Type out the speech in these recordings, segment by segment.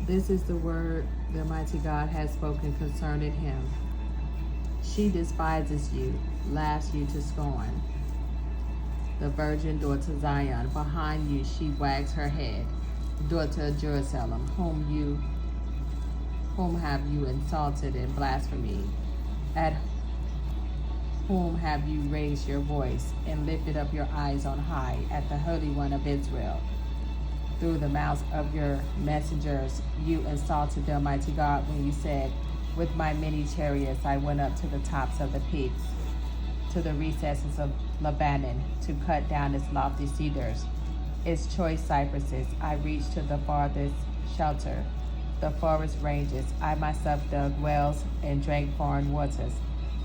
This is the word the mighty God has spoken concerning him. She despises you, laughs you to scorn. The virgin daughter Zion, behind you she wags her head. Daughter of Jerusalem, whom have you insulted and blasphemed? At whom have you raised your voice and lifted up your eyes on high at the Holy One of Israel? Through the mouths of your messengers you insulted the Almighty God when you said, with my many chariots I went up to the tops of the peaks, to the recesses of Lebanon, to cut down its lofty cedars, its choice cypresses. I reached to the farthest shelter, the forest ranges. I myself dug wells and drank foreign waters,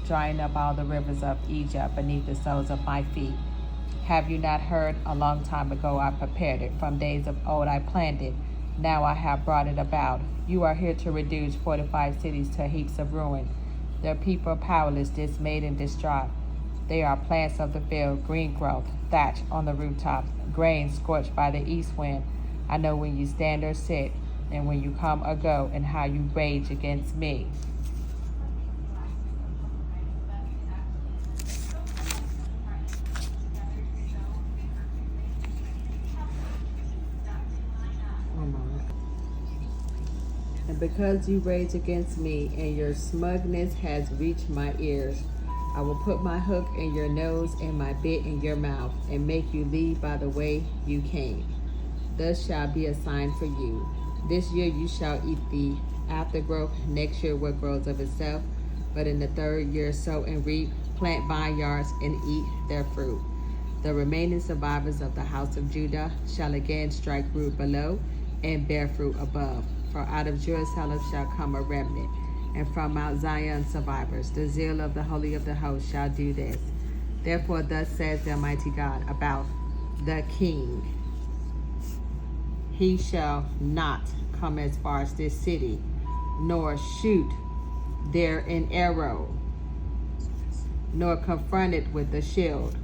drying up all the rivers of Egypt beneath the soles of my feet. Have you not heard? A long time ago I prepared it. From days of old I planned it. Now I have brought it about. You are here to reduce fortified cities to heaps of ruin. Their people are powerless, dismayed, and distraught. They are plants of the field, green growth, thatch on the rooftops, grain scorched by the east wind. I know when you stand or sit, and when you come or go, and how you rage against me. And because you rage against me, and your smugness has reached my ears, I will put my hook in your nose and my bit in your mouth, and make you leave by the way you came. Thus shall be a sign for you. This year you shall eat the aftergrowth, next year what grows of itself. But in the third year sow and reap, plant vineyards and eat their fruit. The remaining survivors of the house of Judah shall again strike root below and bear fruit above. For out of Jerusalem shall come a remnant, and from Mount Zion survivors. The zeal of the Holy of the Host shall do this. Therefore thus says the Almighty God about the king. He shall not come as far as this city, nor shoot there an arrow, nor confront it with a shield,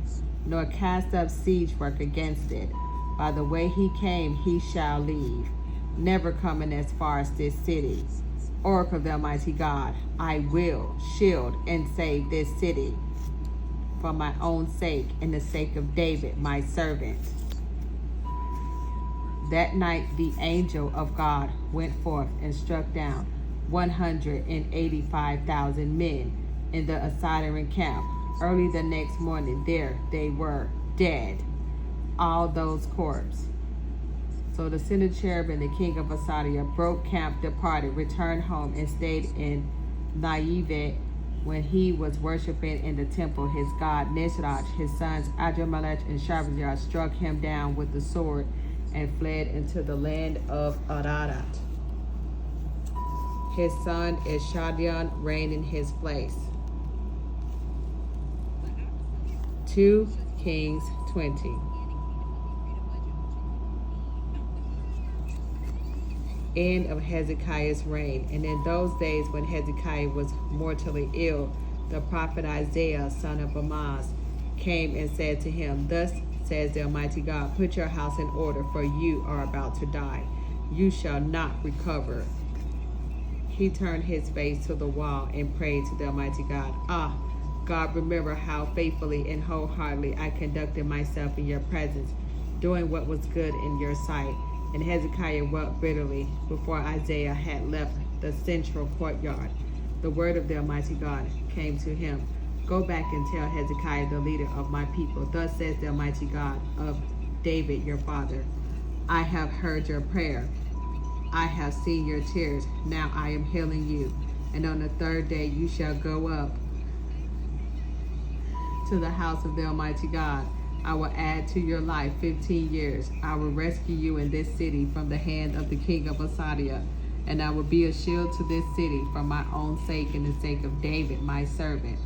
nor cast up siege work against it. By the way he came he shall leave, never coming as far as this city. Oracle of the Almighty God, I will shield and save this city for my own sake and the sake of David, my servant. That night the angel of God went forth and struck down 185,000 men in the Assyrian camp. Early the next morning there they were dead, all those corpses. So the Sennacherib and the king of Assyria broke camp, departed, returned home, and stayed in Nineveh. When he was worshiping in the temple, his god Nisroch, his sons Adrammelech and Sharbaziah struck him down with the sword and fled into the land of Ararat. His son Eshadion reigned in his place. 2 Kings 20. End of Hezekiah's reign. And in those days when Hezekiah was mortally ill, the prophet Isaiah, son of Amoz, came and said to him, Thus says the Almighty God, put your house in order, for you are about to die. You shall not recover. He turned his face to the wall and prayed to the Almighty God. Ah, God, remember how faithfully and wholeheartedly I conducted myself in your presence, doing what was good in your sight. And Hezekiah wept bitterly before Isaiah had left the central courtyard. The word of the Almighty God came to him. Go back and tell Hezekiah, the leader of my people, thus says the Almighty God of David your father, I have heard your prayer. I have seen your tears. Now I am healing you. And on the third day you shall go up to the house of the Almighty God. I will add to your life 15 years. I will rescue you in this city from the hand of the king of Assyria, and I will be a shield to this city for my own sake and the sake of David, my servant.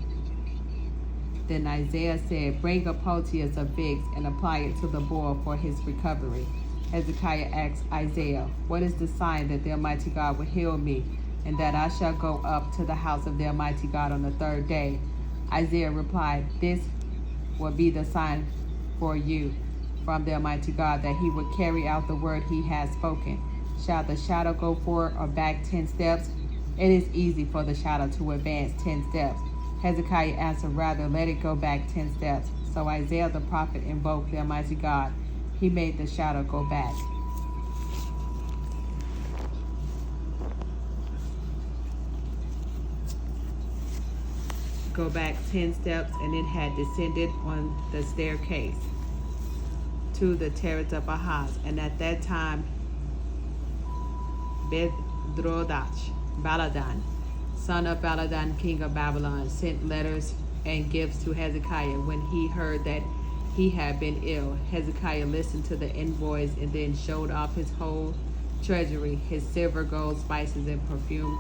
Then Isaiah said, bring a poultice of figs and apply it to the boil for his recovery. Hezekiah asked Isaiah, what is the sign that the Almighty God will heal me, and that I shall go up to the house of the Almighty God on the third day? Isaiah replied, this will be the sign for you from the Almighty God, that he would carry out the word he has spoken. Shall the shadow go forward or back 10 steps? It is easy for the shadow to advance 10 steps. Hezekiah answered, rather, let it go back 10 steps. So Isaiah the prophet invoked the Almighty God. He made the shadow go back. Go back 10 steps, and it had descended on the staircase to the terrace of Ahaz. And at that time, Baladan, son of Baladan, king of Babylon, sent letters and gifts to Hezekiah. When he heard that he had been ill, Hezekiah listened to the envoys and then showed off his whole treasury, his silver, gold, spices, and perfume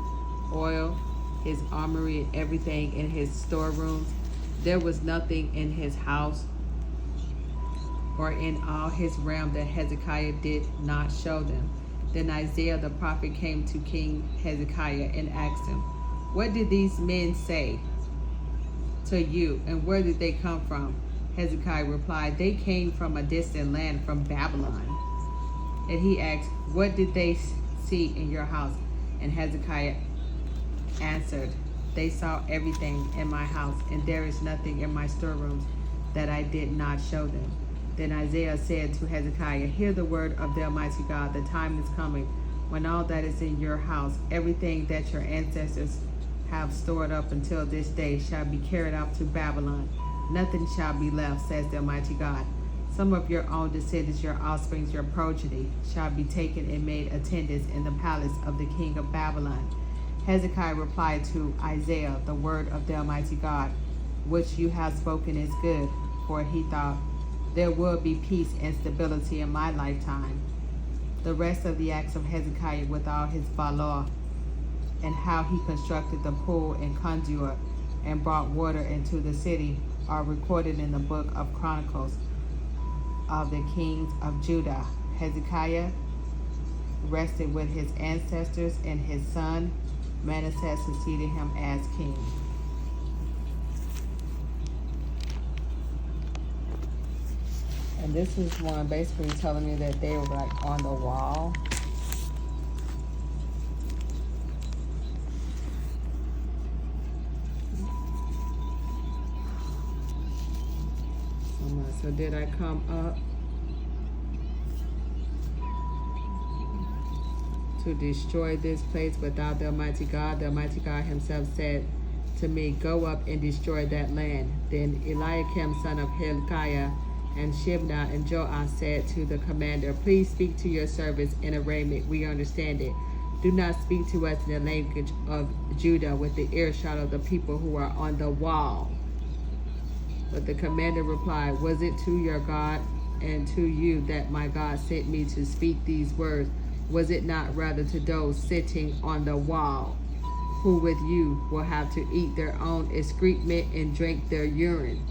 oil, his armory, and everything in his storerooms. There was nothing in his house or in all his realm that Hezekiah did not show them. Then Isaiah the prophet came to King Hezekiah and asked him, what did these men say to you, and where did they come from? Hezekiah replied, they came from a distant land, from Babylon. And he asked, what did they see in your house? And Hezekiah answered, they saw everything in my house, and there is nothing in my storerooms that I did not show them. Then Isaiah said to Hezekiah, hear the word of the Almighty God. The time is coming when all that is in your house, everything that your ancestors have stored up until this day, shall be carried off to Babylon. Nothing shall be left, says the Almighty God. Some of your own descendants, your offsprings, your progeny, shall be taken and made attendants in the palace of the king of Babylon. Hezekiah replied to Isaiah, the word of the Almighty God, which you have spoken is good, for he thought, there will be peace and stability in my lifetime. The rest of the acts of Hezekiah with all his valor, and how he constructed the pool and conduit and brought water into the city, are recorded in the book of Chronicles of the kings of Judah. Hezekiah rested with his ancestors, and his son Manasseh succeeded him as king. And this is one basically telling me that they were like on the wall. So did I come up to destroy this place without the Almighty God? The Almighty God himself said to me, go up and destroy that land. Then Eliakim, son of Hilkiah, and Shebna and Joah said to the commander, please speak to your servants in Aramaic. We understand it. Do not speak to us in the language of Judah with the earshot of the people who are on the wall. But the commander replied, was it to your God and to you that my God sent me to speak these words? Was it not rather to those sitting on the wall, who with you will have to eat their own excrement and drink their urine?